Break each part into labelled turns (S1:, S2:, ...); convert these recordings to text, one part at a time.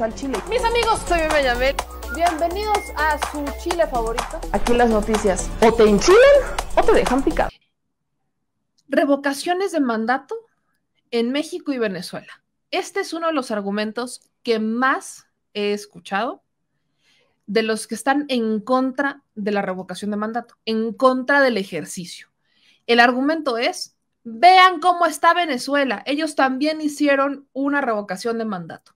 S1: Al chile. Mis amigos, soy Bebe Yamel. Bienvenidos a su chile favorito. Aquí las noticias o te enchilan o te dejan picar. Revocaciones de mandato en México y Venezuela. Este es uno de los argumentos que más he escuchado de los que están en contra de la revocación de mandato, en contra del ejercicio. El argumento es: vean cómo está Venezuela, ellos también hicieron una revocación de mandato.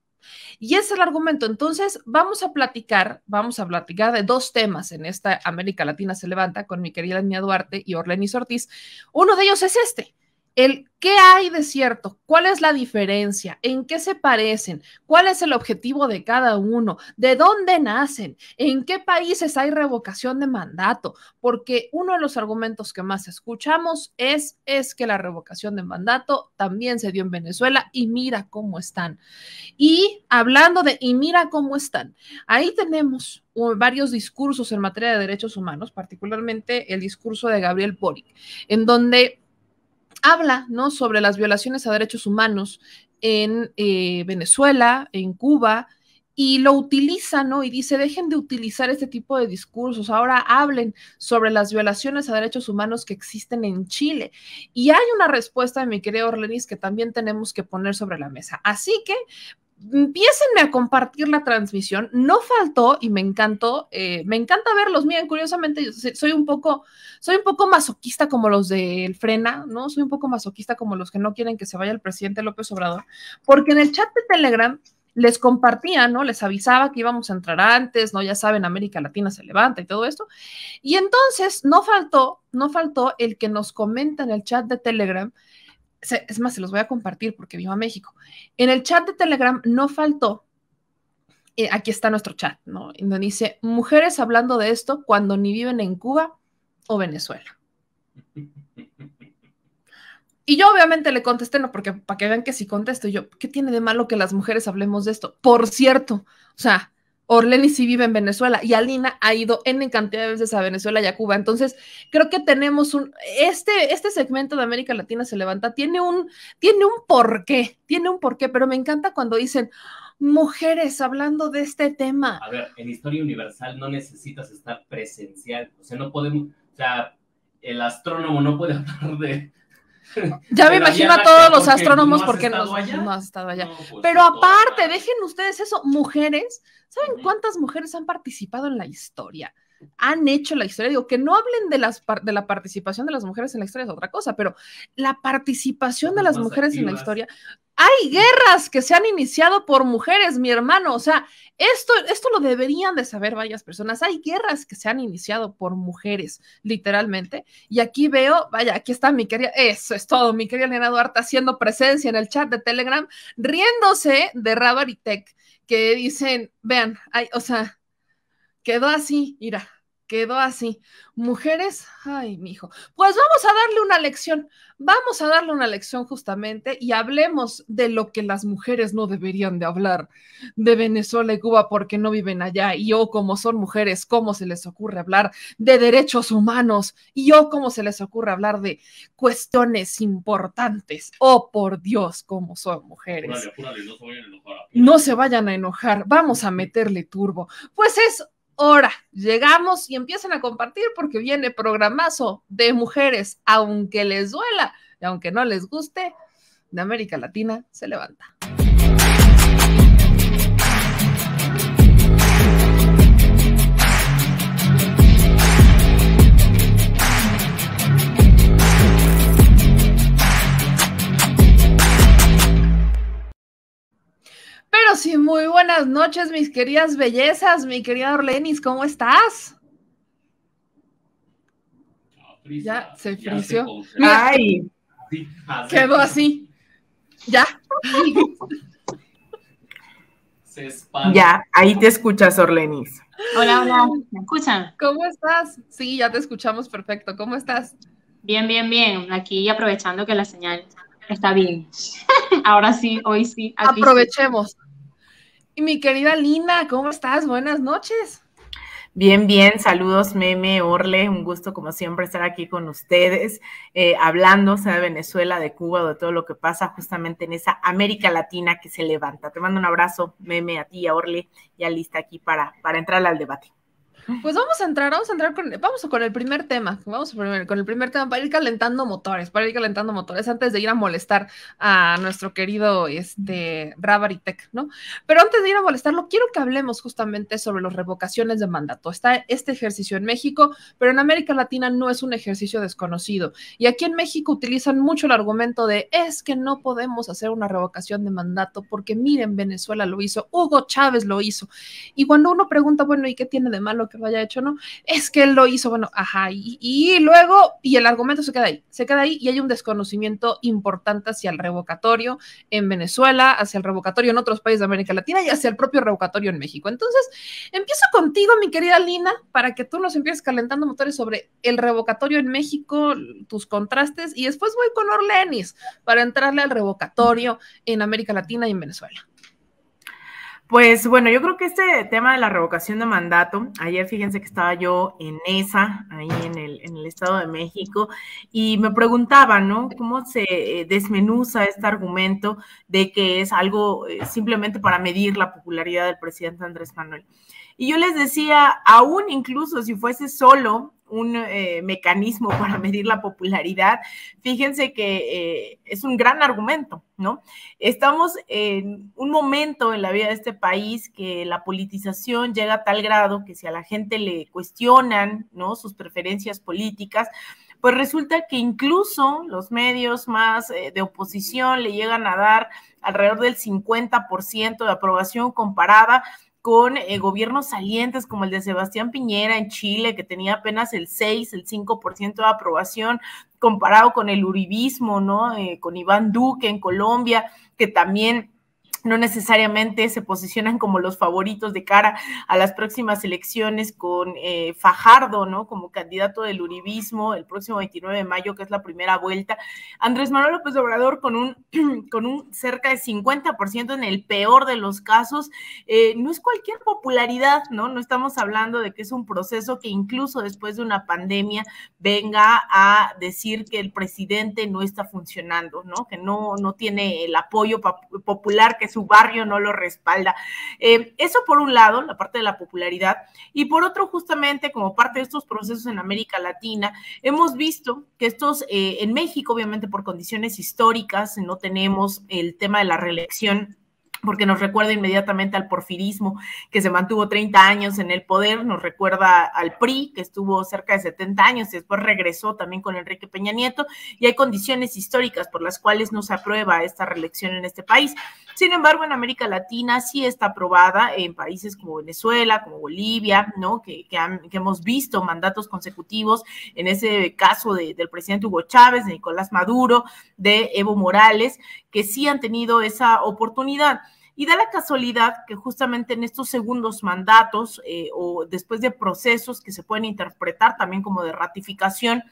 S1: Y ese es el argumento. Entonces, vamos a platicar de dos temas en esta América Latina se levanta con mi querida Niña Duarte y Orlenis Ortiz. Uno de ellos es este: el ¿qué hay de cierto? ¿Cuál es la diferencia? ¿En qué se parecen? ¿Cuál es el objetivo de cada uno? ¿De dónde nacen? ¿En qué países hay revocación de mandato? Porque uno de los argumentos que más escuchamos es que la revocación de mandato también se dio en Venezuela y mira cómo están. Y hablando de y mira cómo están, ahí tenemos varios discursos en materia de derechos humanos, particularmente el discurso de Gabriel Boric, en donde habla, ¿no?, sobre las violaciones a derechos humanos en Venezuela, en Cuba, y lo utiliza, ¿no? Y dice: dejen de utilizar este tipo de discursos, ahora hablen sobre las violaciones a derechos humanos que existen en Chile. Y hay una respuesta de mi querido Orlenis que también tenemos que poner sobre la mesa. Así que empiécenme a compartir la transmisión. No faltó y me encantó, me encanta verlos. Miren, curiosamente soy un poco masoquista como los del Frena, ¿no? Soy un poco masoquista como los que no quieren que se vaya el presidente López Obrador, porque en el chat de Telegram les compartía, ¿no? Les avisaba que íbamos a entrar antes, ¿no? Ya saben, América Latina se levanta y todo esto. Y entonces no faltó el que nos comenta en el chat de Telegram. Es más, se los voy a compartir porque vivo a México. En el chat de Telegram no faltó, aquí está nuestro chat, ¿no? Y donde dice: mujeres hablando de esto cuando ni viven en Cuba o Venezuela. Y yo obviamente le contesté, no, porque para que vean que sí contesto. Y yo: ¿qué tiene de malo que las mujeres hablemos de esto? Por cierto, o sea, Orlenis sí vive en Venezuela y Alina ha ido N cantidad de veces a Venezuela y a Cuba. Entonces, creo que tenemos este segmento de América Latina se levanta, tiene un porqué, pero me encanta cuando dicen mujeres hablando de este tema.
S2: A ver, en Historia Universal no necesitas estar presencial, o sea, no podemos, o sea, el astrónomo no puede hablar de...
S1: Ya me imagino a todos los astrónomos porque no has estado allá. No, pues, pero aparte, dejen ustedes eso, mujeres, ¿saben cuántas mujeres han participado en la historia? Han hecho la historia. Digo, que no hablen de la participación de las mujeres en la historia es otra cosa, pero la participación de las mujeres en la historia. Hay guerras que se han iniciado por mujeres, mi hermano. O sea, esto lo deberían de saber varias personas. Hay guerras que se han iniciado por mujeres, literalmente. Y aquí veo, vaya, aquí está mi querida, eso es todo, mi querida Elena Duarte haciendo presencia en el chat de Telegram, riéndose de Rabaritech, que dicen, vean, o sea, quedó así, mira, quedó así. Mujeres, ay, mijo. Pues vamos a darle una lección justamente y hablemos de lo que las mujeres no deberían de hablar de Venezuela y Cuba porque no viven allá. Y como son mujeres, ¿cómo se les ocurre hablar de derechos humanos? Y ¿cómo se les ocurre hablar de cuestiones importantes? Oh, por Dios, cómo son mujeres.
S2: Apúrale, no se vayan a enojar.
S1: No se vayan a enojar, vamos a meterle turbo. Pues es hora, llegamos y empiezan a compartir porque viene programazo de mujeres, aunque les duela y aunque no les guste, de América Latina se levanta. Pero sí, muy buenas noches, mis queridas bellezas, mi querida Orlenis, ¿cómo estás? Ya se frició.
S3: Ay,
S1: quedó así. Ya.
S2: Se espanta.
S3: Ya, ahí te escuchas, Orlenis.
S4: Hola, hola, ¿me escuchan?
S1: ¿Cómo estás? Sí, ya te escuchamos perfecto. ¿Cómo estás?
S4: Bien, bien, bien. Aquí aprovechando que la señal está bien. Ahora sí, hoy sí.
S1: Aprovechemos. Sí. Y mi querida Lina, ¿cómo estás? Buenas noches.
S3: Bien, bien, saludos Meme, Orle, un gusto como siempre estar aquí con ustedes, hablando, sea de Venezuela, de Cuba, de todo lo que pasa justamente en esa América Latina que se levanta. Te mando un abrazo, Meme, a ti, a Orle, ya lista aquí para entrar al debate.
S1: Pues vamos a entrar con el primer tema, con el primer tema para ir calentando motores, antes de ir a molestar a nuestro querido Rabaritec, ¿no? Pero antes de ir a molestarlo, quiero que hablemos justamente sobre las revocaciones de mandato. Está este ejercicio en México, pero en América Latina no es un ejercicio desconocido. Y aquí en México utilizan mucho el argumento de es que no podemos hacer una revocación de mandato porque miren, Venezuela lo hizo, Hugo Chávez lo hizo. Y cuando uno pregunta, bueno, ¿y qué tiene de malo que lo haya hecho? No, es que él lo hizo, bueno, ajá, y luego, y el argumento se queda ahí, y hay un desconocimiento importante hacia el revocatorio en Venezuela, hacia el revocatorio en otros países de América Latina y hacia el propio revocatorio en México. Entonces, empiezo contigo, mi querida Lina, para que tú nos empieces calentando motores sobre el revocatorio en México, tus contrastes, y después voy con Orlenis para entrarle al revocatorio en América Latina y en Venezuela.
S3: Pues bueno, yo creo que este tema de la revocación de mandato, ayer fíjense que estaba yo en esa, ahí en el Estado de México, y me preguntaba, ¿no? ¿Cómo se desmenuza este argumento de que es algo simplemente para medir la popularidad del presidente Andrés Manuel? Y yo les decía, aún incluso si fuese solo un mecanismo para medir la popularidad, fíjense que es un gran argumento, ¿no? Estamos en un momento en la vida de este país que la politización llega a tal grado que si a la gente le cuestionan, ¿no?, sus preferencias políticas, pues resulta que incluso los medios más de oposición le llegan a dar alrededor del 50% de aprobación comparada con gobiernos salientes como el de Sebastián Piñera en Chile, que tenía apenas el 5% de aprobación, comparado con el uribismo, ¿no? Con Iván Duque en Colombia, que también no necesariamente se posicionan como los favoritos de cara a las próximas elecciones, con Fajardo, ¿no?, como candidato del uribismo el próximo 29 de mayo, que es la primera vuelta. Andrés Manuel López Obrador con un cerca de 50% en el peor de los casos. No es cualquier popularidad, ¿no? No estamos hablando de que es un proceso que incluso después de una pandemia venga a decir que el presidente no está funcionando, ¿no?, que no tiene el apoyo popular, que su barrio no lo respalda. Eso por un lado, la parte de la popularidad, y por otro, justamente como parte de estos procesos en América Latina, hemos visto que estos, en México, obviamente por condiciones históricas, no tenemos el tema de la reelección, porque nos recuerda inmediatamente al porfirismo, que se mantuvo 30 años en el poder, nos recuerda al PRI, que estuvo cerca de 70 años y después regresó también con Enrique Peña Nieto, y hay condiciones históricas por las cuales no se aprueba esta reelección en este país. Sin embargo, en América Latina sí está aprobada, en países como Venezuela, como Bolivia, ¿no?, que hemos visto mandatos consecutivos, en ese caso del presidente Hugo Chávez, de Nicolás Maduro, de Evo Morales, que sí han tenido esa oportunidad. Y da la casualidad que justamente en estos segundos mandatos o después de procesos que se pueden interpretar también como de ratificación,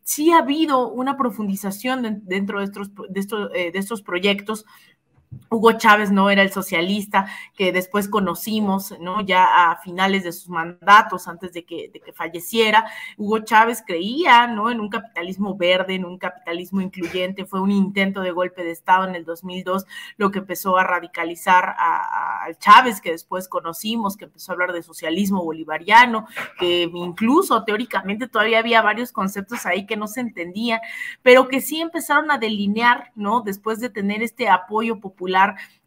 S3: sí ha habido una profundización dentro de estos proyectos. Hugo Chávez no era el socialista que después conocimos, ¿no?, ya a finales de sus mandatos, antes de que falleciera. Hugo Chávez creía, ¿no?, en un capitalismo verde, en un capitalismo incluyente. Fue un intento de golpe de Estado en el 2002 lo que empezó a radicalizar al Chávez, que después conocimos, que empezó a hablar de socialismo bolivariano, que incluso teóricamente todavía había varios conceptos ahí que no se entendían, pero que sí empezaron a delinear, ¿no?, después de tener este apoyo popular,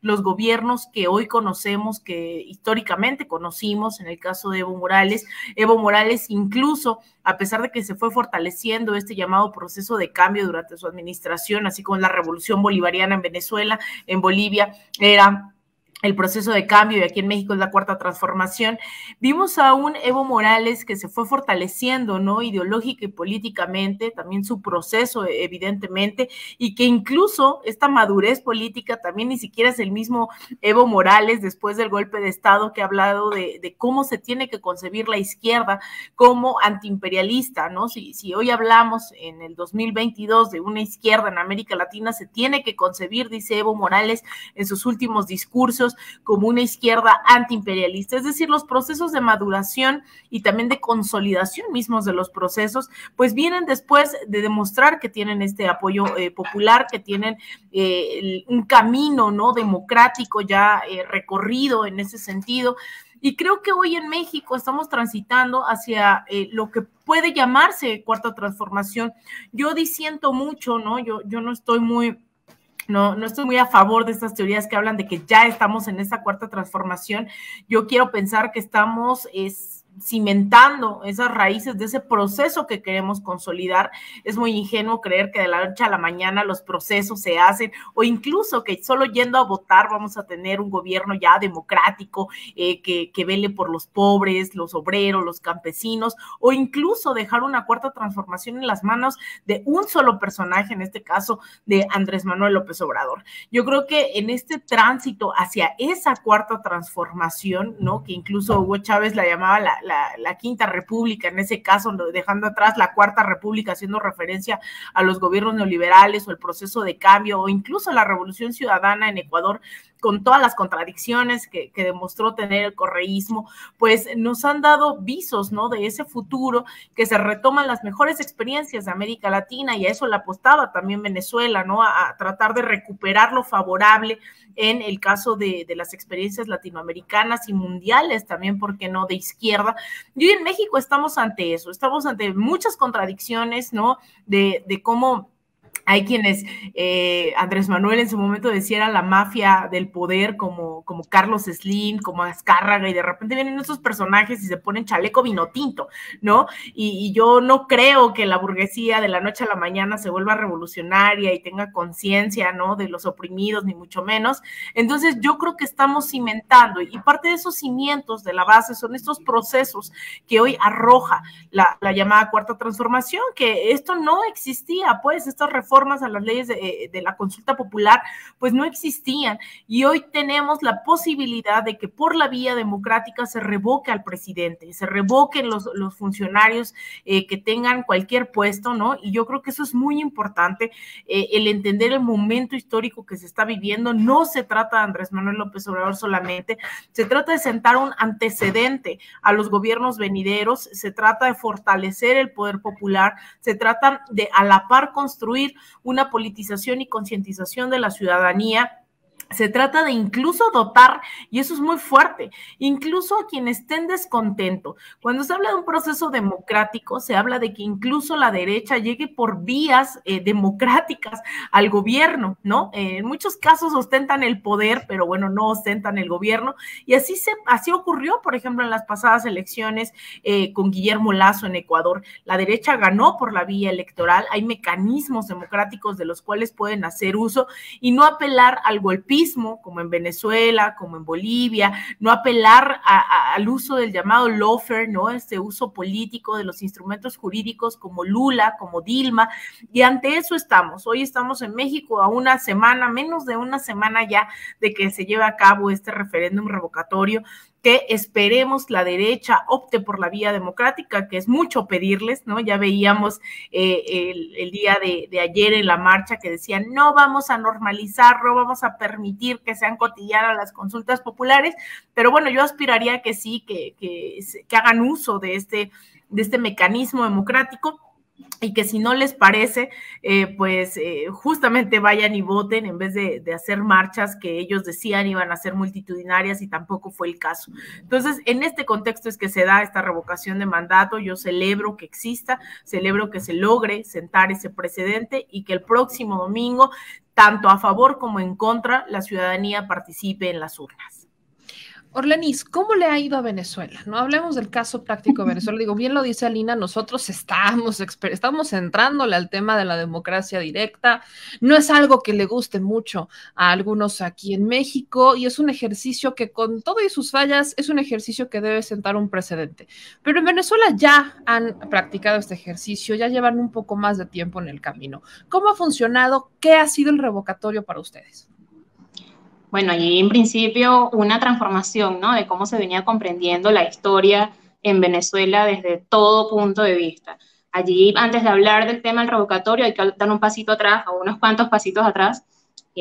S3: los gobiernos que hoy conocemos, que históricamente conocimos, en el caso de Evo Morales incluso, a pesar de que se fue fortaleciendo este llamado proceso de cambio durante su administración, así como la revolución bolivariana en Venezuela, en Bolivia era el proceso de cambio, y aquí en México es la cuarta transformación, vimos a un Evo Morales que se fue fortaleciendo, ¿no?, ideológica y políticamente, también su proceso, evidentemente, y que incluso esta madurez política también ni siquiera es el mismo Evo Morales después del golpe de Estado, que ha hablado de cómo se tiene que concebir la izquierda como antiimperialista, ¿no? Si hoy hablamos en el 2022 de una izquierda en América Latina, se tiene que concebir, dice Evo Morales en sus últimos discursos, muchos como una izquierda antiimperialista, es decir, los procesos de maduración y también de consolidación mismos de los procesos, pues vienen después de demostrar que tienen este apoyo popular, que tienen un camino, ¿no?, democrático ya recorrido en ese sentido. Y creo que hoy en México estamos transitando hacia lo que puede llamarse cuarta transformación. Yo disiento mucho, ¿no? Yo no estoy muy... No estoy muy a favor de estas teorías que hablan de que ya estamos en esa cuarta transformación. Yo quiero pensar que estamos cimentando esas raíces de ese proceso que queremos consolidar. Es muy ingenuo creer que de la noche a la mañana los procesos se hacen, o incluso que solo yendo a votar vamos a tener un gobierno ya democrático que vele por los pobres, los obreros, los campesinos, o incluso dejar una cuarta transformación en las manos de un solo personaje, en este caso de Andrés Manuel López Obrador. Yo creo que en este tránsito hacia esa cuarta transformación, ¿no?, que incluso Hugo Chávez la llamaba la quinta república, en ese caso, dejando atrás la cuarta república, haciendo referencia a los gobiernos neoliberales o el proceso de cambio, o incluso la revolución ciudadana en Ecuador, con todas las contradicciones que demostró tener el correísmo, pues nos han dado visos, ¿no?, de ese futuro, que se retoman las mejores experiencias de América Latina, y a eso le apostaba también Venezuela, ¿no?, a tratar de recuperar lo favorable en el caso de las experiencias latinoamericanas y mundiales también, ¿por qué no?, de izquierda. Y hoy en México estamos ante eso, estamos ante muchas contradicciones, ¿no?, de cómo hay quienes, Andrés Manuel en su momento decía era la mafia del poder, como Carlos Slim, como Azcárraga, y de repente vienen esos personajes y se ponen chaleco vino tinto, ¿no? Y yo no creo que la burguesía de la noche a la mañana se vuelva revolucionaria y tenga conciencia, ¿no?, de los oprimidos, ni mucho menos. Entonces yo creo que estamos cimentando, y parte de esos cimientos de la base son estos procesos que hoy arroja la llamada cuarta transformación, que esto no existía, pues estas reformas a las leyes de la consulta popular, pues no existían, y hoy tenemos la posibilidad de que por la vía democrática se revoque al presidente, se revoquen los funcionarios que tengan cualquier puesto, ¿no? Y yo creo que eso es muy importante, el entender el momento histórico que se está viviendo. No se trata de Andrés Manuel López Obrador solamente, se trata de sentar un antecedente a los gobiernos venideros, se trata de fortalecer el poder popular, se trata de a la par construir una politización y concientización de la ciudadanía. Se trata de incluso dotar, y eso es muy fuerte, incluso a quienes estén descontentos. Cuando se habla de un proceso democrático, se habla de que incluso la derecha llegue por vías democráticas al gobierno, ¿no? En muchos casos ostentan el poder, pero bueno, no ostentan el gobierno, y así ocurrió, por ejemplo, en las pasadas elecciones con Guillermo Lasso en Ecuador. La derecha ganó por la vía electoral, hay mecanismos democráticos de los cuales pueden hacer uso y no apelar al golpismo, como en Venezuela, como en Bolivia, no apelar al uso del llamado lawfare, ¿no?, este uso político de los instrumentos jurídicos como Lula, como Dilma, y ante eso estamos. Hoy estamos en México a una semana, menos de una semana ya de que se lleve a cabo este referéndum revocatorio, que esperemos la derecha opte por la vía democrática, que es mucho pedirles, ¿no? Ya veíamos el día de ayer en la marcha que decían no vamos a normalizar, no vamos a permitir que sean cotidianas las consultas populares, pero bueno, yo aspiraría a que sí, que hagan uso de este mecanismo democrático, y que si no les parece, justamente vayan y voten en vez de hacer marchas que ellos decían iban a ser multitudinarias, y tampoco fue el caso. Entonces, en este contexto es que se da esta revocación de mandato. Yo celebro que exista, celebro que se logre sentar ese precedente y que el próximo domingo, tanto a favor como en contra, la ciudadanía participe en las urnas.
S1: Orlenis, ¿cómo le ha ido a Venezuela? No hablemos del caso práctico de Venezuela. Digo, bien lo dice Alina, nosotros estamos entrándole al tema de la democracia directa. No es algo que le guste mucho a algunos aquí en México, y es un ejercicio que, con todo y sus fallas, es un ejercicio que debe sentar un precedente. Pero en Venezuela ya han practicado este ejercicio, ya llevan un poco más de tiempo en el camino. ¿Cómo ha funcionado? ¿Qué ha sido el revocatorio para ustedes?
S4: Bueno, allí en principio una transformación, ¿no?, de cómo se venía comprendiendo la historia en Venezuela desde todo punto de vista. Allí, antes de hablar del tema del revocatorio, hay que dar un pasito atrás, o unos cuantos pasitos atrás,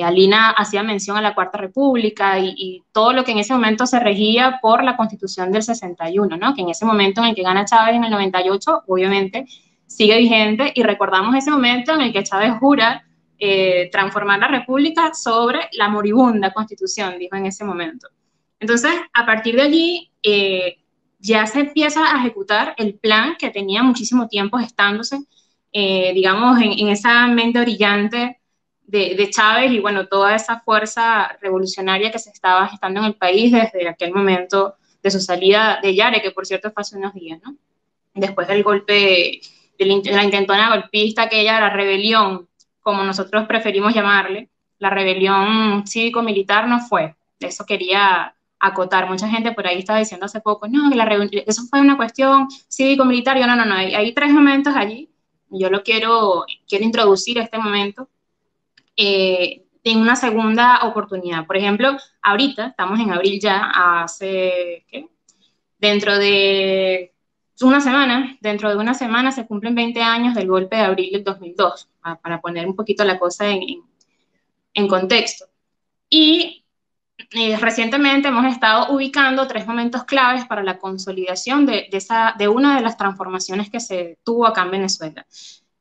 S4: Alina hacía mención a la Cuarta República y todo lo que en ese momento se regía por la Constitución del 61, ¿no? Que en ese momento en el que gana Chávez en el 98, obviamente, sigue vigente, y recordamos ese momento en el que Chávez jura transformar la República sobre la moribunda Constitución, dijo en ese momento. Entonces, a partir de allí, ya se empieza a ejecutar el plan que tenía muchísimo tiempo gestándose, digamos, en esa mente brillante de Chávez y, bueno, toda esa fuerza revolucionaria que se estaba gestando en el país desde aquel momento de su salida de Yare, que por cierto fue hace unos días, ¿no? Después del golpe, de la intentona golpista, aquella, la rebelión, como nosotros preferimos llamarle, la rebelión cívico-militar no fue. Eso quería acotar. Mucha gente por ahí estaba diciendo hace poco, no, que eso fue una cuestión cívico-militar. Yo, no, hay tres momentos allí. Yo lo quiero introducir este momento en una segunda oportunidad. Por ejemplo, ahorita, estamos en abril ya, dentro de una semana se cumplen 20 años del golpe de abril del 2002, para poner un poquito la cosa en contexto. Y recientemente hemos estado ubicando tres momentos claves para la consolidación de una de las transformaciones que se tuvo acá en Venezuela.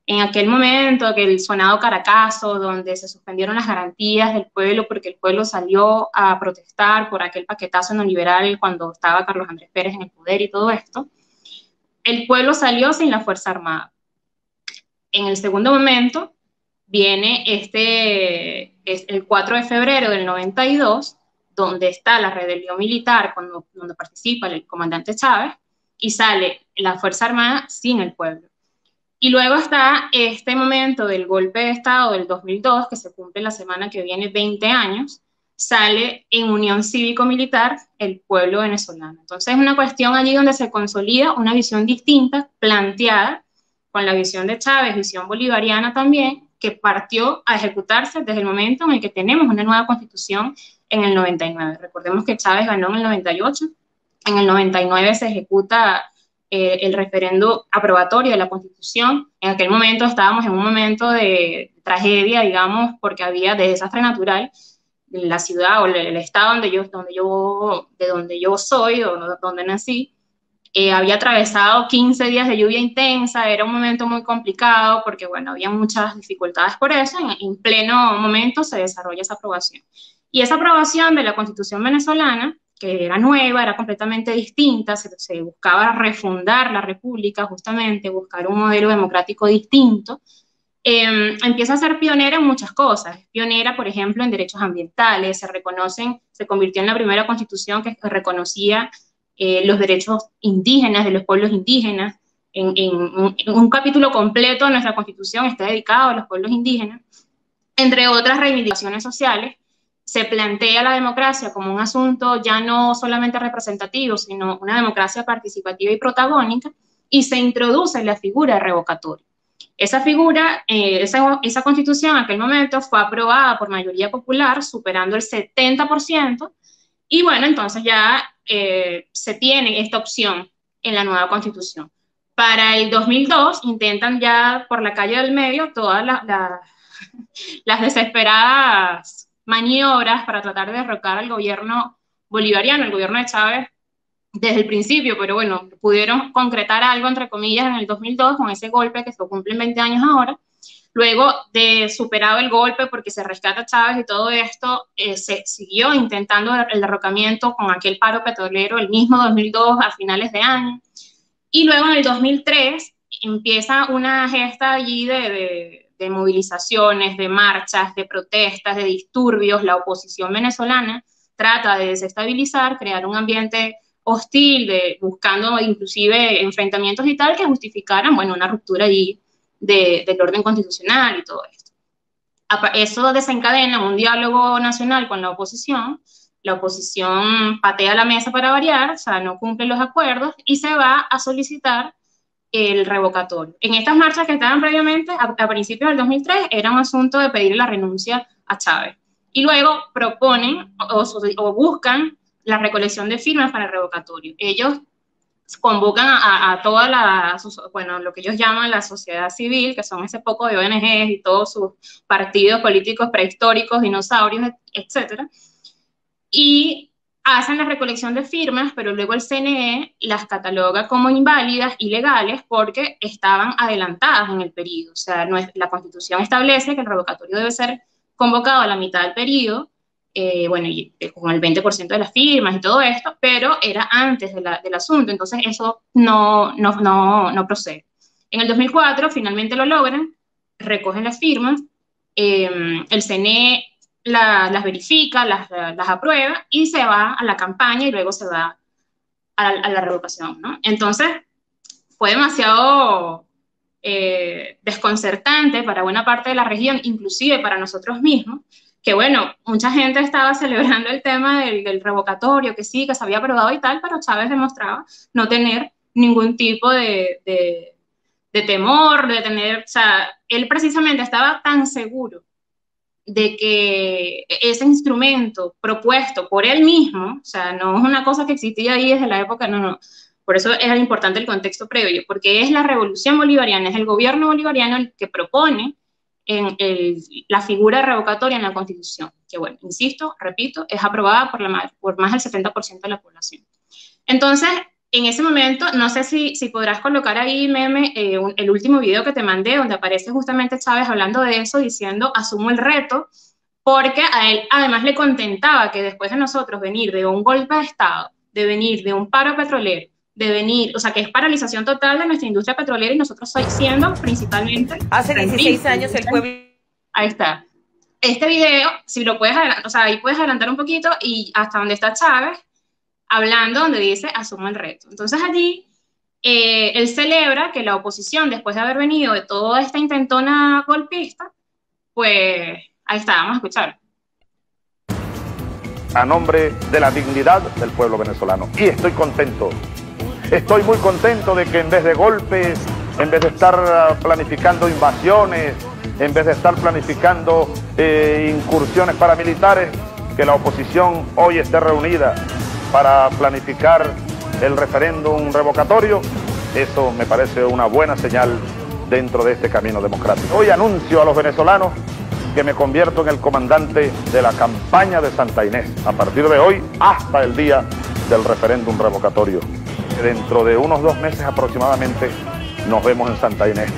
S4: En aquel momento, que el sonado Caracazo, donde se suspendieron las garantías del pueblo porque el pueblo salió a protestar por aquel paquetazo neoliberal cuando estaba Carlos Andrés Pérez en el poder y todo esto, el pueblo salió sin la Fuerza Armada. En el segundo momento viene el 4 de febrero del 92, donde está la rebelión militar, donde participa el comandante Chávez, y sale la Fuerza Armada sin el pueblo. Y luego está este momento del golpe de Estado del 2002, que se cumple la semana que viene 20 años, sale en unión cívico-militar el pueblo venezolano. Entonces es una cuestión allí donde se consolida una visión distinta, planteada con la visión de Chávez, visión bolivariana también, que partió a ejecutarse desde el momento en el que tenemos una nueva constitución en el 99. Recordemos que Chávez ganó en el 98, en el 99 se ejecuta el referendo aprobatorio de la Constitución. En aquel momento estábamos en un momento de tragedia, digamos, porque había de desastre natural en la ciudad o el estado de donde yo soy, donde nací. Había atravesado 15 días de lluvia intensa, era un momento muy complicado porque, bueno, había muchas dificultades por eso. En pleno momento se desarrolla esa aprobación. Y esa aprobación de la Constitución venezolana, que era nueva, era completamente distinta, se buscaba refundar la república, justamente, buscar un modelo democrático distinto, empieza a ser pionera en muchas cosas. Pionera, por ejemplo, en derechos ambientales, se convirtió en la primera constitución que reconocía los derechos indígenas, de los pueblos indígenas. En un capítulo completo de nuestra constitución está dedicado a los pueblos indígenas. Entre otras reivindicaciones sociales, se plantea la democracia como un asunto ya no solamente representativo, sino una democracia participativa y protagónica, y se introduce la figura revocatoria. Esa figura, esa constitución en aquel momento fue aprobada por mayoría popular, superando el 70%, y bueno, entonces ya se tiene esta opción en la nueva constitución. Para el 2002 intentan ya por la calle del medio todas las desesperadas maniobras para tratar de derrocar al gobierno bolivariano, el gobierno de Chávez, desde el principio, pero bueno, pudieron concretar algo, entre comillas, en el 2002 con ese golpe que se cumplen 20 años ahora. Luego de superado el golpe porque se rescata a Chávez y todo esto, se siguió intentando el derrocamiento con aquel paro petrolero el mismo 2002 a finales de año. Y luego en el 2003 empieza una gesta allí de movilizaciones, de marchas, de protestas, de disturbios. La oposición venezolana trata de desestabilizar, crear un ambiente hostil, buscando inclusive enfrentamientos y tal que justificaran, bueno, una ruptura allí del orden constitucional y todo esto. Eso desencadena un diálogo nacional con la oposición patea la mesa para variar, o sea, no cumple los acuerdos y se va a solicitar el revocatorio. En estas marchas que estaban previamente, a principios del 2003, era un asunto de pedir la renuncia a Chávez. Y luego proponen o buscan la recolección de firmas para el revocatorio. Ellos convocan a toda bueno, lo que ellos llaman la sociedad civil, que son ese poco de ONGs y todos sus partidos políticos prehistóricos, dinosaurios, etcétera, y hacen la recolección de firmas, pero luego el CNE las cataloga como inválidas, ilegales, porque estaban adelantadas en el periodo. O sea, la Constitución establece que el revocatorio debe ser convocado a la mitad del periodo, bueno, y con el 20% de las firmas y todo esto, pero era antes del asunto, entonces eso no procede. En el 2004 finalmente lo logran, recogen las firmas, el CNE las verifica, las aprueba y se va a la campaña y luego se va a la revocación, ¿no? Entonces, fue demasiado desconcertante para buena parte de la región, inclusive para nosotros mismos, que bueno, mucha gente estaba celebrando el tema del revocatorio, que sí, que se había aprobado y tal, pero Chávez demostraba no tener ningún tipo de temor, de tener, o sea, él precisamente estaba tan seguro de que ese instrumento propuesto por él mismo, o sea, no es una cosa que existía ahí desde la época, no. Por eso es importante el contexto previo, porque es la revolución bolivariana, es el gobierno bolivariano el que propone la figura revocatoria en la Constitución, que bueno, insisto, repito, es aprobada por más del 70% de la población. Entonces, en ese momento, no sé si podrás colocar ahí, Meme, el último video que te mandé, donde aparece justamente Chávez hablando de eso, diciendo, asumo el reto, porque a él además le contentaba que después de nosotros venir de un golpe de Estado, de venir de un paro petrolero, de venir, o sea, que es paralización total de nuestra industria petrolera y nosotros siendo principalmente...
S5: Hace 16 años el pueblo...
S4: Ahí está. Este video, si lo puedes adelantar, o sea, ahí puedes adelantar un poquito y hasta donde está Chávez, hablando donde dice, asumo el reto. Entonces allí, él celebra que la oposición, después de haber venido de toda esta intentona golpista, pues, ahí está, vamos a escuchar.
S6: A nombre de la dignidad del pueblo venezolano. Y estoy contento. Estoy muy contento de que en vez de golpes, en vez de estar planificando invasiones, en vez de estar planificando incursiones paramilitares, que la oposición hoy esté reunida para planificar el referéndum revocatorio. Eso me parece una buena señal dentro de este camino democrático. Hoy anuncio a los venezolanos que me convierto en el comandante de la campaña de Santa Inés, a partir de hoy hasta el día del referéndum revocatorio. Dentro de unos 2 meses aproximadamente nos vemos en Santa Inés.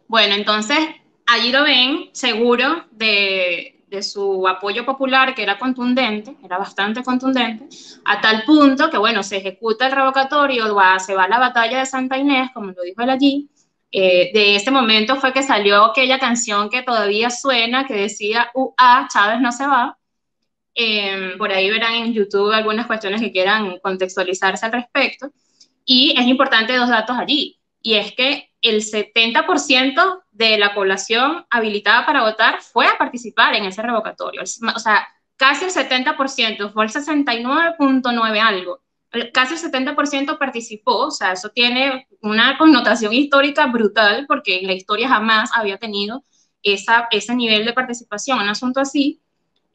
S4: Bueno, entonces allí lo ven seguro de su apoyo popular, que era contundente, era bastante contundente, a tal punto que, bueno, se ejecuta el revocatorio, se va a la batalla de Santa Inés, como lo dijo él allí. De ese momento fue que salió aquella canción que todavía suena, que decía, Chávez no se va. Por ahí verán en YouTube algunas cuestiones que quieran contextualizarse al respecto. Y es importante 2 datos allí, y es que el 70% de la población habilitada para votar fue a participar en ese revocatorio. O sea, casi el 70%, fue el 69.9 algo. Casi el 70% participó, o sea, eso tiene una connotación histórica brutal, porque en la historia jamás había tenido ese nivel de participación, un asunto así,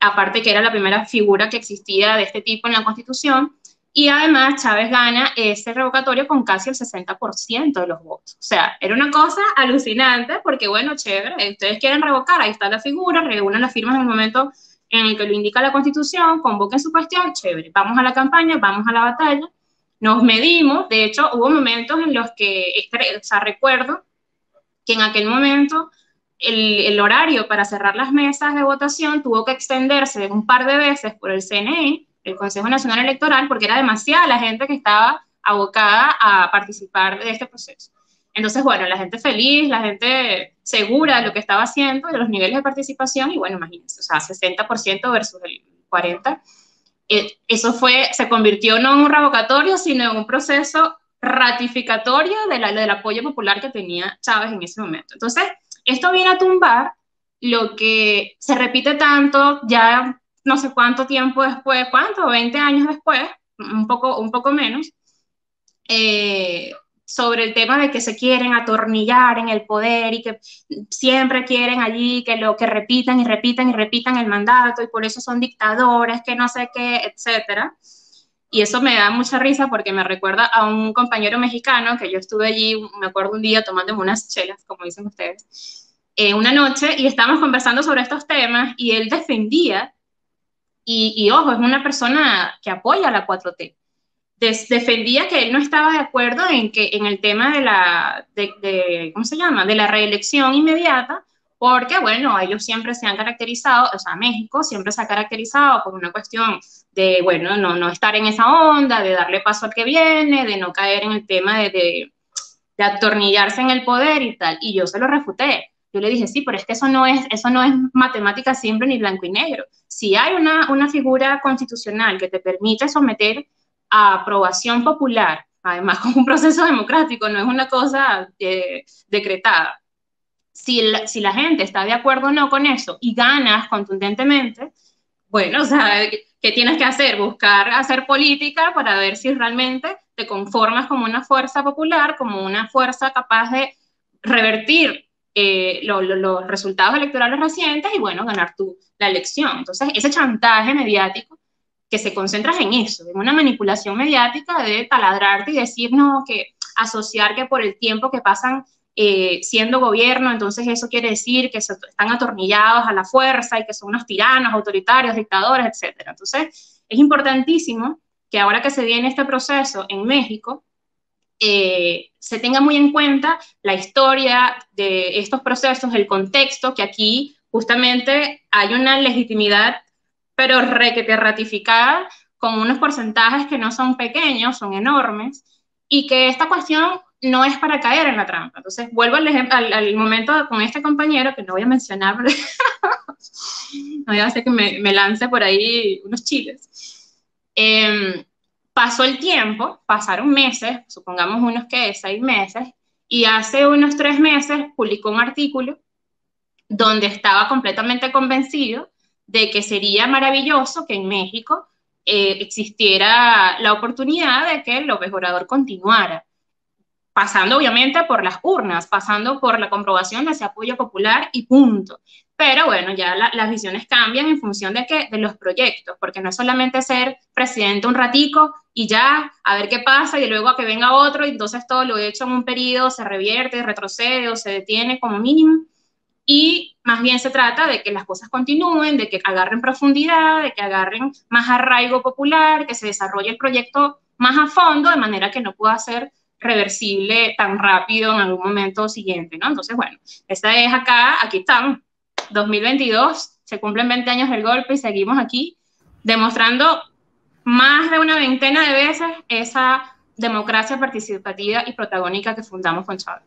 S4: aparte que era la primera figura que existía de este tipo en la Constitución. Y además Chávez gana ese revocatorio con casi el 60% de los votos. O sea, era una cosa alucinante porque, bueno, chévere, ustedes quieren revocar, ahí está la figura, reúnan las firmas en el momento en el que lo indica la Constitución, convoquen su cuestión, chévere, vamos a la campaña, vamos a la batalla, nos medimos. De hecho, hubo momentos en los que, o sea, recuerdo que en aquel momento el horario para cerrar las mesas de votación tuvo que extenderse un par de veces por el CNE, el Consejo Nacional Electoral, porque era demasiada la gente que estaba abocada a participar de este proceso. Entonces, bueno, la gente feliz, la gente segura de lo que estaba haciendo, de los niveles de participación, y bueno, imagínense, o sea, 60% versus el 40%. Eso se convirtió no en un revocatorio, sino en un proceso ratificatorio del apoyo popular que tenía Chávez en ese momento. Entonces, esto viene a tumbar lo que se repite tanto ya no sé cuánto tiempo después, ¿cuánto? 20 años después, un poco menos, sobre el tema de que se quieren atornillar en el poder y que siempre quieren allí que repitan y repitan y repitan el mandato y por eso son dictadores, que no sé qué, etcétera. Y eso me da mucha risa porque me recuerda a un compañero mexicano que yo estuve allí, me acuerdo un día tomándome unas chelas, como dicen ustedes, una noche, y estábamos conversando sobre estos temas y él defendía, y ojo, es una persona que apoya a la 4T, defendía que él no estaba de acuerdo en el tema ¿cómo se llama?, de la reelección inmediata, porque, bueno, ellos siempre se han caracterizado, o sea, México siempre se ha caracterizado por una cuestión de, bueno, no estar en esa onda, de darle paso al que viene, de no caer en el tema de atornillarse en el poder y tal, y yo se lo refuté. Yo le dije, sí, pero es que eso no es matemática simple ni blanco y negro. Si hay una figura constitucional que te permite someter a aprobación popular, además con un proceso democrático, no es una cosa decretada. Si la gente está de acuerdo o no con eso y ganas contundentemente, bueno, o sea, ¿qué tienes que hacer? Buscar hacer política para ver si realmente te conformas como una fuerza popular, como una fuerza capaz de revertir los resultados electorales recientes y, bueno, ganar tú la elección. Entonces, ese chantaje mediático que se concentra en eso, en una manipulación mediática de taladrarte y decir, no, que asociar que por el tiempo que pasan siendo gobierno, entonces eso quiere decir que están atornillados a la fuerza y que son unos tiranos, autoritarios, dictadores, etc. Entonces, es importantísimo que ahora que se viene este proceso en México, se tenga muy en cuenta la historia de estos procesos, el contexto, que aquí justamente hay una legitimidad, pero requete ratificada, con unos porcentajes que no son pequeños, son enormes, y que esta cuestión no es para caer en la trampa. Entonces, vuelvo al momento con este compañero, que no voy a mencionar, no voy a hacer que me lance por ahí unos chiles. Pasó el tiempo, pasaron meses, supongamos unos 6 meses, y hace unos 3 meses publicó un artículo donde estaba completamente convencido de que sería maravilloso que en México existiera la oportunidad de que López Obrador continuara, pasando obviamente por las urnas, pasando por la comprobación de ese apoyo popular y punto. Pero bueno, ya las visiones cambian en función de los proyectos, porque no es solamente ser presidente un ratico y ya, a ver qué pasa, y luego a que venga otro, y entonces todo lo hecho en un periodo se revierte, retrocede o se detiene como mínimo, y más bien se trata de que las cosas continúen, de que agarren profundidad, de que agarren más arraigo popular, que se desarrolle el proyecto más a fondo, de manera que no pueda ser reversible tan rápido en algún momento siguiente, ¿no? Entonces, bueno, esta es aquí estamos, 2022, se cumplen 20 años del golpe y seguimos aquí demostrando más de una veintena de veces esa democracia participativa y protagónica que fundamos con Chávez.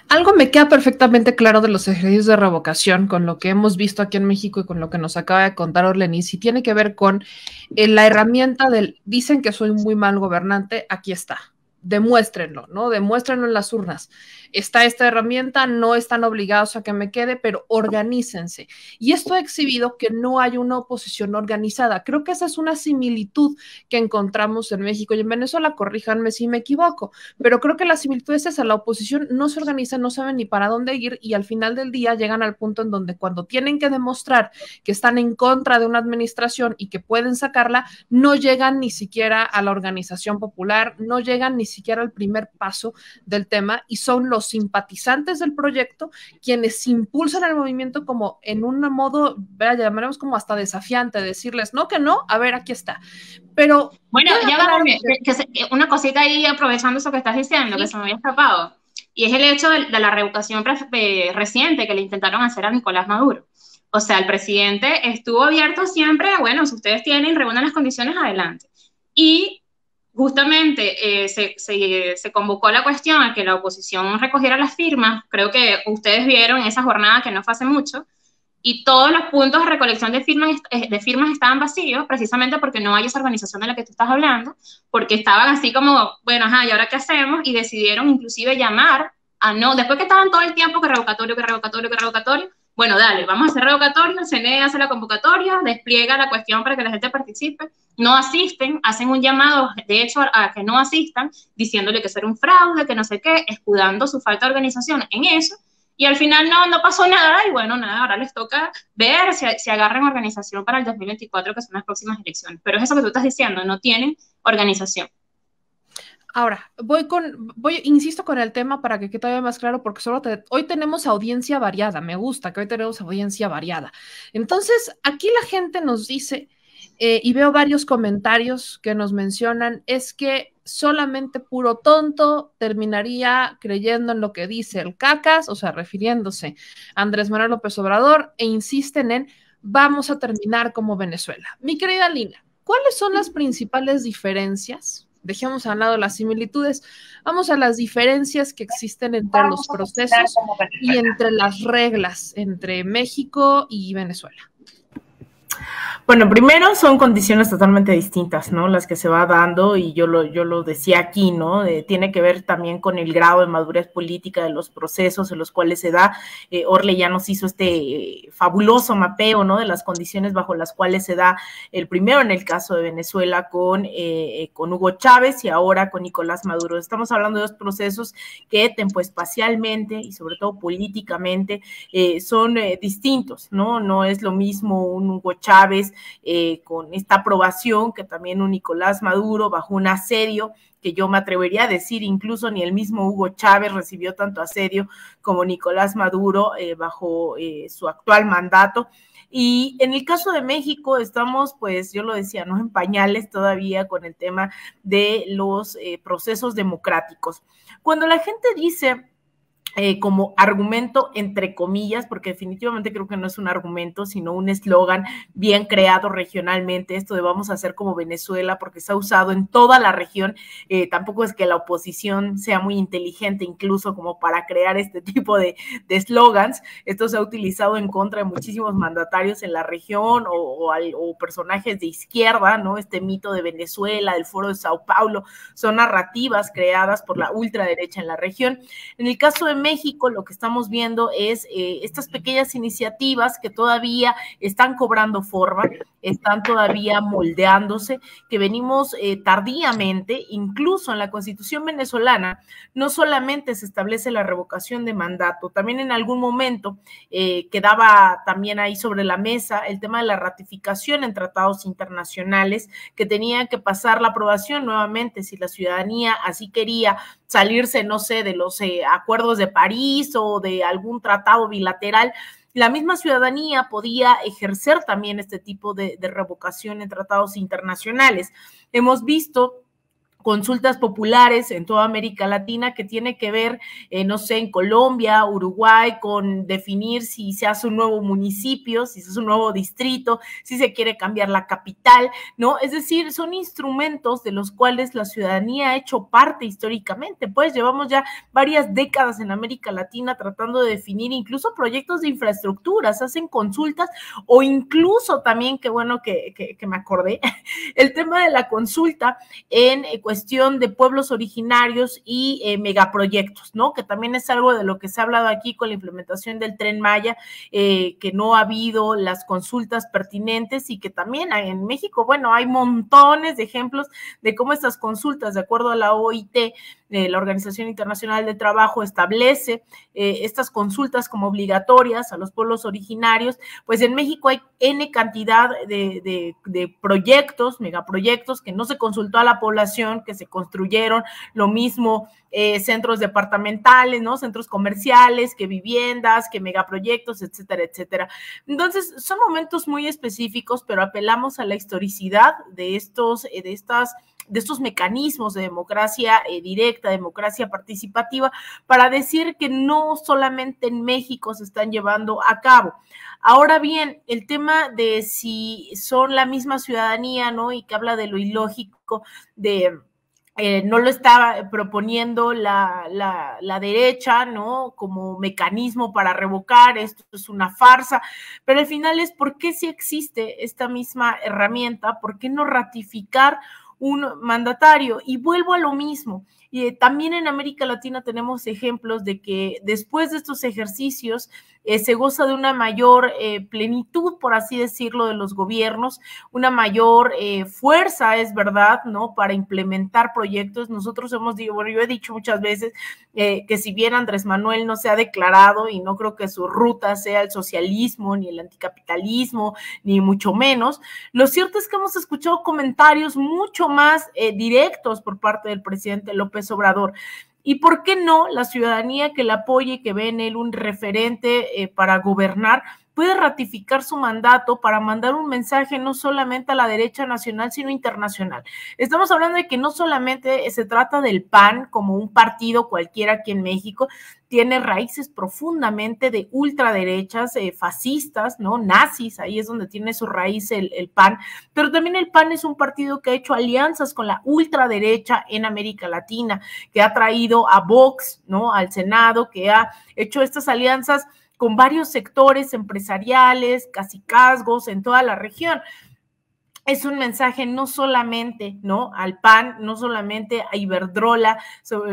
S1: Algo me queda perfectamente claro de los ejercicios de revocación con lo que hemos visto aquí en México y con lo que nos acaba de contar Orlenis, y tiene que ver con la herramienta dicen que soy muy mal gobernante, aquí está. Demuéstrenlo, ¿no? Demuéstrenlo en las urnas. Está esta herramienta, no están obligados a que me quede, pero organícense. Y esto ha exhibido que no hay una oposición organizada. Creo que esa es una similitud que encontramos en México y en Venezuela, corríjanme si me equivoco, pero creo que la similitud es esa, la oposición no se organiza, no saben ni para dónde ir y al final del día llegan al punto en donde cuando tienen que demostrar que están en contra de una administración y que pueden sacarla, no llegan ni siquiera a la organización popular, no llegan ni siquiera al primer paso del tema y son los simpatizantes del proyecto quienes impulsan el movimiento como en un modo, llamaremos como hasta desafiante, decirles no, que no, a ver, aquí está. Pero
S4: bueno, ya va, una cosita ahí aprovechando eso que estás diciendo, sí, que se me había escapado, y es el hecho de la revocación reciente que le intentaron hacer a Nicolás Maduro. O sea, el presidente estuvo abierto siempre, bueno, si ustedes reúnan las condiciones, adelante. Y justamente se convocó la cuestión a que la oposición recogiera las firmas, creo que ustedes vieron en esa jornada que no fue hace mucho, y todos los puntos de recolección de firmas estaban vacíos, precisamente porque no hay esa organización de la que tú estás hablando, porque estaban así como, bueno, ajá, ¿y ahora qué hacemos? Y decidieron inclusive llamar después que estaban todo el tiempo que revocatorio, bueno, dale, vamos a hacer revocatorio, el CNE hace la convocatoria, despliega la cuestión para que la gente participe, no asisten, hacen un llamado, de hecho, a que no asistan, diciéndole que eso era un fraude, que no sé qué, escudando su falta de organización en eso, Y al final no pasó nada, y bueno, nada, ahora les toca ver si agarran organización para el 2024, que son las próximas elecciones. Pero es eso que tú estás diciendo, no tienen organización.
S1: Ahora, insisto con el tema para que quede todavía más claro, porque hoy tenemos audiencia variada, me gusta que hoy tenemos audiencia variada. Entonces, aquí la gente nos dice, y veo varios comentarios que nos mencionan, es que solamente puro tonto terminaría creyendo en lo que dice el cacas, o sea, refiriéndose a Andrés Manuel López Obrador, e insisten en vamos a terminar como Venezuela. Mi querida Lina, ¿cuáles son las principales diferencias? Dejemos a un lado las similitudes, vamos a las diferencias que existen entre los procesos y entre las reglas entre México y Venezuela.
S3: Bueno, primero son condiciones totalmente distintas, ¿no? Las que se va dando, y yo lo decía aquí, ¿no? Tiene que ver también con el grado de madurez política de los procesos en los cuales se da. Orle ya nos hizo este fabuloso mapeo, ¿no? De las condiciones bajo las cuales se da el primero en el caso de Venezuela con Hugo Chávez y ahora con Nicolás Maduro. Estamos hablando de dos procesos que tempoespacialmente y sobre todo políticamente son distintos, ¿no? No es lo mismo un Hugo Chávez con esta aprobación que también un Nicolás Maduro bajo un asedio que yo me atrevería a decir incluso ni el mismo Hugo Chávez recibió tanto asedio como Nicolás Maduro bajo su actual mandato. Y en el caso de México estamos, pues yo lo decía, ¿no? En pañales todavía con el tema de los procesos democráticos. Cuando la gente dice como argumento, entre comillas, porque definitivamente creo que no es un argumento, sino un eslogan bien creado regionalmente, esto de vamos a hacer como Venezuela, porque se ha usado en toda la región. Tampoco es que la oposición sea muy inteligente incluso como para crear este tipo de eslogans. Esto se ha utilizado en contra de muchísimos mandatarios en la región o personajes de izquierda, ¿no? Este mito de Venezuela, del Foro de Sao Paulo, son narrativas creadas por la ultraderecha en la región. En el caso de México, lo que estamos viendo es estas pequeñas iniciativas que todavía están cobrando forma, están todavía moldeándose, que venimos tardíamente. Incluso en la Constitución venezolana no solamente se establece la revocación de mandato, también en algún momento quedaba también ahí sobre la mesa el tema de la ratificación en tratados internacionales, que tenía que pasar la aprobación nuevamente si la ciudadanía así quería salirse, no sé, de los acuerdos de París o de algún tratado bilateral. La misma ciudadanía podía ejercer también este tipo de revocación en tratados internacionales. Hemos visto consultas populares en toda América Latina que tiene que ver, no sé, en Colombia, Uruguay, con definir si se hace un nuevo municipio, si se hace un nuevo distrito, si se quiere cambiar la capital, ¿no? Es decir, son instrumentos de los cuales la ciudadanía ha hecho parte históricamente. Pues llevamos ya varias décadas en América Latina tratando de definir incluso proyectos de infraestructura, se hacen consultas, o incluso también, qué bueno que me acordé, el tema de la consulta en cuestión de pueblos originarios y megaproyectos, ¿no? Que también es algo de lo que se ha hablado aquí con la implementación del Tren Maya, que no ha habido las consultas pertinentes y que también en México, bueno, hay montones de ejemplos de cómo estas consultas, de acuerdo a la OIT, la Organización Internacional del Trabajo, establece estas consultas como obligatorias a los pueblos originarios. Pues en México hay N cantidad de proyectos, megaproyectos, que no se consultó a la población, que se construyeron, lo mismo centros departamentales, ¿no? Centros comerciales, que viviendas, que megaproyectos, etcétera, etcétera. Entonces, son momentos muy específicos, pero apelamos a la historicidad de estos mecanismos de democracia directa, democracia participativa, para decir que no solamente en México se están llevando a cabo. Ahora bien, el tema de si son la misma ciudadanía, ¿no? Y que habla de lo ilógico de no lo está proponiendo la derecha, ¿no? Como mecanismo para revocar, esto es una farsa, pero al final es por qué si existe esta misma herramienta, por qué no ratificar un mandatario. Y vuelvo a lo mismo. También en América Latina tenemos ejemplos de que después de estos ejercicios se goza de una mayor plenitud, por así decirlo, de los gobiernos, una mayor fuerza, es verdad, ¿no?, para implementar proyectos. Nosotros hemos dicho, bueno, yo he dicho muchas veces que si bien Andrés Manuel no se ha declarado, y no creo que su ruta sea el socialismo, ni el anticapitalismo, ni mucho menos, lo cierto es que hemos escuchado comentarios mucho más directos por parte del presidente López Obrador. ¿Y por qué no la ciudadanía que le apoye y que ve en él un referente para gobernar puede ratificar su mandato para mandar un mensaje no solamente a la derecha nacional, sino internacional? Estamos hablando de que no solamente se trata del PAN como un partido cualquiera aquí en México, tiene raíces profundamente de ultraderechas, fascistas, ¿no?, nazis, ahí es donde tiene su raíz el PAN, pero también el PAN es un partido que ha hecho alianzas con la ultraderecha en América Latina, que ha traído a Vox, ¿no?, al Senado, que ha hecho estas alianzas con varios sectores empresariales, cacicazgos en toda la región. Es un mensaje no solamente, ¿no?, al PAN, no solamente a Iberdrola,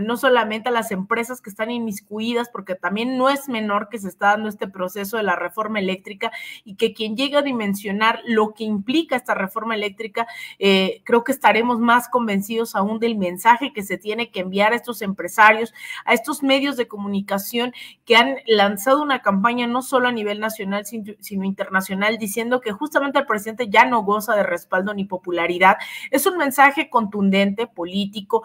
S3: no solamente a las empresas que están inmiscuidas, porque también no es menor que se está dando este proceso de la reforma eléctrica, y que quien llegue a dimensionar lo que implica esta reforma eléctrica, creo que estaremos más convencidos aún del mensaje que se tiene que enviar a estos empresarios, a estos medios de comunicación que han lanzado una campaña no solo a nivel nacional, sino internacional, diciendo que justamente el presidente ya no goza de respaldo ni popularidad. Es un mensaje contundente, político,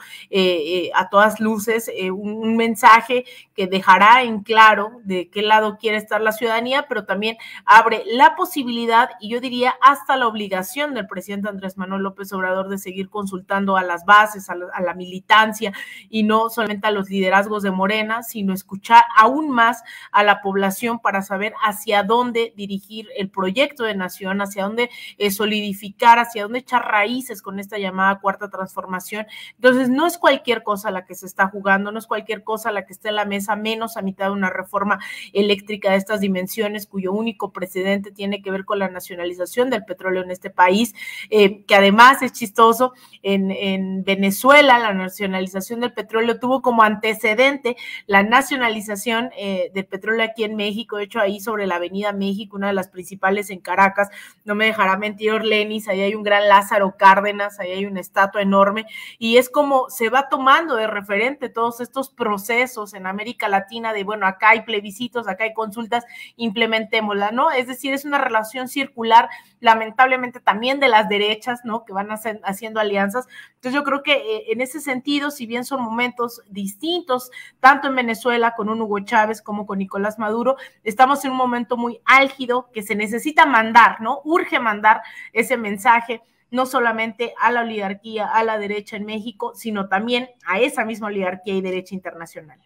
S3: a todas luces, un mensaje que dejará en claro de qué lado quiere estar la ciudadanía, pero también abre la posibilidad, y yo diría hasta la obligación del presidente Andrés Manuel López Obrador, de seguir consultando a las bases, a la militancia, y no solamente a los liderazgos de Morena, sino escuchar aún más a la población para saber hacia dónde dirigir el proyecto de nación, hacia dónde solidificar, hacia dónde echar raíces con esta llamada cuarta transformación. Entonces, no es cualquier cosa la que se está jugando, no es cualquier cosa la que está en la mesa, menos a mitad de una reforma eléctrica de estas dimensiones, cuyo único precedente tiene que ver con la nacionalización del petróleo en este país, que además es chistoso, en Venezuela la nacionalización del petróleo tuvo como antecedente la nacionalización del petróleo aquí en México. De hecho, ahí sobre la Avenida México, una de las principales en Caracas, no me dejará mentir Orlenis, ahí hay un gran Lázaro Cárdenas, ahí hay una estatua enorme, y es como se va tomando de referente todos estos procesos en América Latina de, bueno, acá hay plebiscitos, acá hay consultas, implementémosla, ¿no? Es decir, es una relación circular, lamentablemente también de las derechas, ¿no?, que van haciendo alianzas. Entonces yo creo que en ese sentido, si bien son momentos distintos, tanto en Venezuela con un Hugo Chávez como con Nicolás Maduro, estamos en un momento muy álgido que se necesita mandar, ¿no? Urge mandar ese mensaje, no solamente a la oligarquía, a la derecha en México, sino también a esa misma oligarquía y derecha internacional.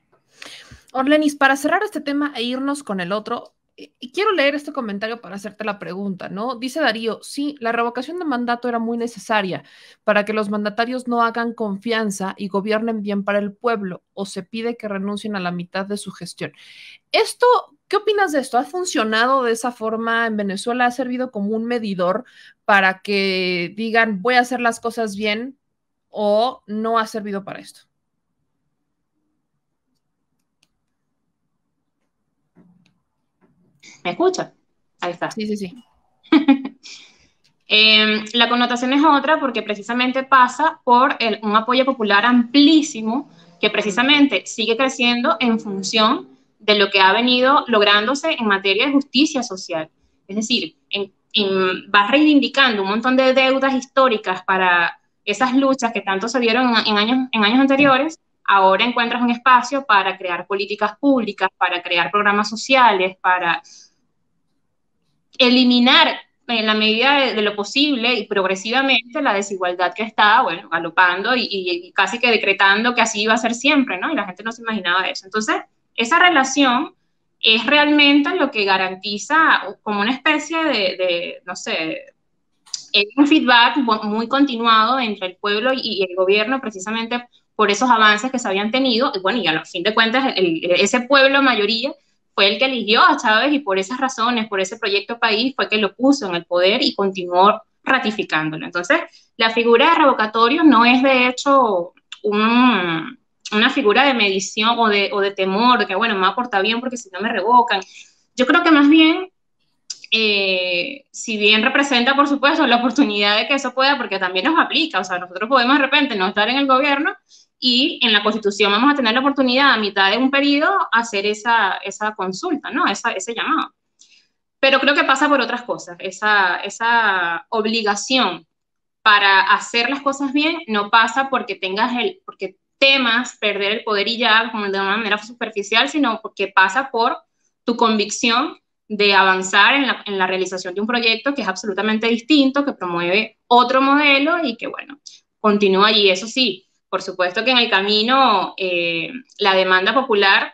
S1: Orlenis, para cerrar este tema e irnos con el otro, quiero leer este comentario para hacerte la pregunta, ¿no? Dice Darío, sí, la revocación de mandato era muy necesaria para que los mandatarios no hagan confianza y gobiernen bien para el pueblo, o se pide que renuncien a la mitad de su gestión. Esto, ¿qué opinas de esto? ¿Ha funcionado de esa forma en Venezuela? ¿Ha servido como un medidor para que digan voy a hacer las cosas bien, o no ha servido para esto?
S4: ¿Me escucha? Ahí está.
S1: Sí, sí, sí.
S4: La connotación es otra porque precisamente pasa por un apoyo popular amplísimo que precisamente sigue creciendo en función de lo que ha venido lográndose en materia de justicia social. Es decir, va reivindicando un montón de deudas históricas para esas luchas que tanto se dieron en años anteriores. Ahora encuentras un espacio para crear políticas públicas, para crear programas sociales, para eliminar en la medida de lo posible y progresivamente la desigualdad que está, bueno, galopando y casi que decretando que así iba a ser siempre, ¿no? Y la gente no se imaginaba eso. Entonces, esa relación es realmente lo que garantiza como una especie de no sé, un feedback muy continuado entre el pueblo y el gobierno, precisamente por esos avances que se habían tenido. Y bueno, y a fin de cuentas, ese pueblo mayoría fue el que eligió a Chávez, y por esas razones, por ese proyecto país, fue que lo puso en el poder y continuó ratificándolo. Entonces, la figura de revocatorio no es de hecho una figura de medición o de temor, de que bueno, me va a portar bien porque si no me revocan. Yo creo que más bien, si bien representa, por supuesto, la oportunidad de que eso pueda, porque también nos aplica, o sea, nosotros podemos de repente no estar en el gobierno y en la Constitución vamos a tener la oportunidad a mitad de un periodo hacer esa consulta, ¿no? Ese llamado. Pero creo que pasa por otras cosas, esa obligación para hacer las cosas bien no pasa porque porque temas perder el poder y ya, como de una manera superficial, sino porque pasa por tu convicción de avanzar en la realización de un proyecto que es absolutamente distinto, que promueve otro modelo y que, bueno, continúa allí. Eso sí, por supuesto que en el camino la demanda popular,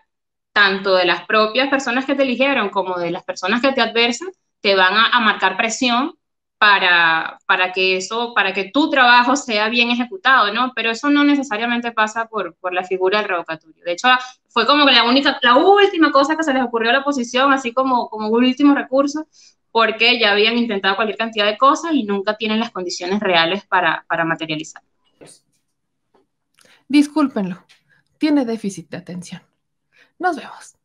S4: tanto de las propias personas que te eligieron como de las personas que te adversan, te van a marcar presión para que tu trabajo sea bien ejecutado, ¿no? Pero eso no necesariamente pasa por la figura del revocatorio. De hecho, fue como que la última cosa que se les ocurrió a la oposición, así como último recurso, porque ya habían intentado cualquier cantidad de cosas y nunca tienen las condiciones reales para materializar.
S1: Discúlpenlo, tiene déficit de atención. Nos vemos.